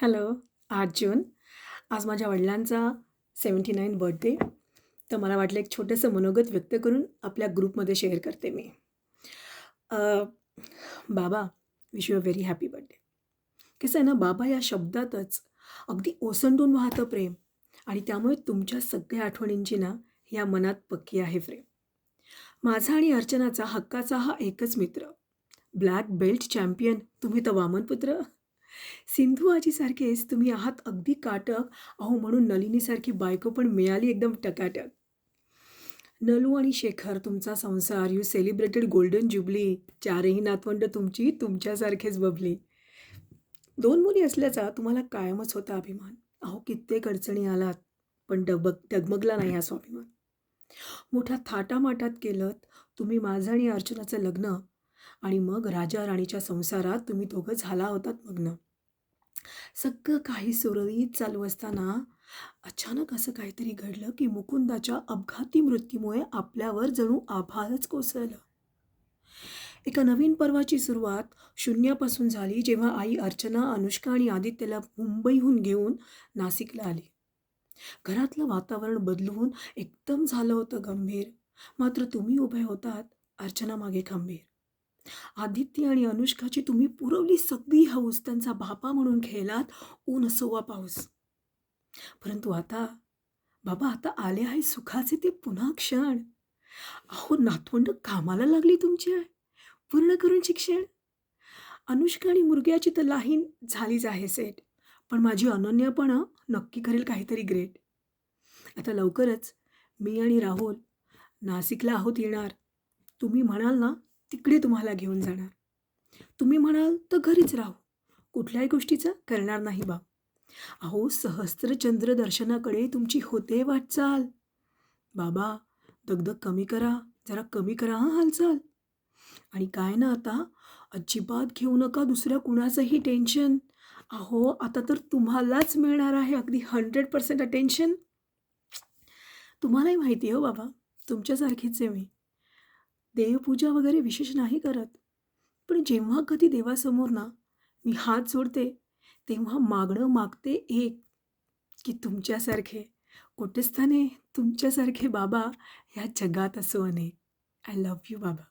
Hello. 8 जून. आज माझ्या वडिलांचा 79 बर्थडे. तर मला वाटलं एक छोटंसं मनोगत व्यक्त करून आपल्या ग्रुपमध्ये शेअर करते मी. अ, बाबा, wish you a very happy birthday. कसं आहे ना, बाबा या शब्दातच अगदी ओसंडून वाहतं प्रेम आणि त्यामुळे तुमच्या सगळ्या आठवणींची ना, या मनात पक्की आहे फ्रेम. माझा आणि अर्चनाचा हक्काचा हा एकच मित्र. ब्लॅक बेल्ट चॅम्पियन तुम्ही तर वामनपुत्र. सिंधू आजीसारखेच तुम्ही आहात अगदी काटक. अहो, म्हणून नलिनीसारखी बायको पण मिळाली एकदम टकाटक. नलू आणि शेखर तुमचा संसार, यू सेलिब्रेटेड गोल्डन ज्युबली. चारही नातवंड तुमची तुमच्यासारखेच बबली. 2 मुली असल्याचा तुम्हाला कायमच होता अभिमान. अहो, कित्येक अडचणी आलात, पण डगमगला नाही हा स्वाभिमान. मोठ्या थाटामाटात केलंत तुम्ही माझं आणि अर्चनाचं लग्न आणि मग राजा-राणीच्या संसारात तुम्ही दोघं झाला होतात मग्न. सगळं काही सुरळीत चालू असताना अचानक असं काहीतरी घडलं, की मुकुंदाच्या अपघाती मृत्यूमुळे आपल्यावर जणू आभाळच कोसळलं. एका नवीन पर्वाची सुरुवात शून्यापासून झाली, जेव्हा आई अर्चना, अनुष्का आणि आदित्यला मुंबईहून घेऊन नाशिकला आली. घरातलं वातावरण बदलून एकदम झालं होतं गंभीर. मात्र तुम्ही उभे होतात अर्चना मागे खंबीर. आदित्य आणि अनुष्काची तुम्ही पुरवली सगळी हौस, त्यांचा बाबा म्हणून खेळलात ऊन असो वा पाऊस. परंतु आता, बाबा आता आले आहे सुखाचे ते पुन्हा क्षण. अहो, नातवंड कामाला लागली तुमची आहे, पूर्ण करून शिक्षण. अनुष्का आणि मुरग्याची तर लाहीन झालीच आहे सेट. पण माझी अनन्या पण नक्की करेल काहीतरी ग्रेट. आता लवकरच मी आणि राहुल नाशिकला आहोत येणार. तुम्ही म्हणाल ना, तिकडे तुम्हाला घेऊन जाणार. तुम्ही म्हणाल तर घरीच राहू. कुठल्याही गोष्टीचा करणार नाही बाप. अहो, सहस्त्रचंद्र दर्शनाकडे तुमची होते वाटचाल. बाबा, दगदग कमी करा, जरा कमी करा हां हालचाल. आणि काय ना आता, अजिबात घेऊ नका दुसऱ्या कुणाचंही टेन्शन. अहो, आता तर तुम्हालाच मिळणार आहे अगदी 100% अटेन्शन. तुम्हालाही माहिती आहे हो बाबा, तुमच्यासारखीच आहे मी. देवपूजा वगैरे विशेष नाही करत. पण जेव्हा कधी देवासमोर ना, मी हात जोडते, तेव्हा मागणं मागते एक, की तुमच्यासारखे कोटस्थाने तुमच्यासारखे बाबा ह्या जगात असो अनेक. आय लव्ह यू बाबा.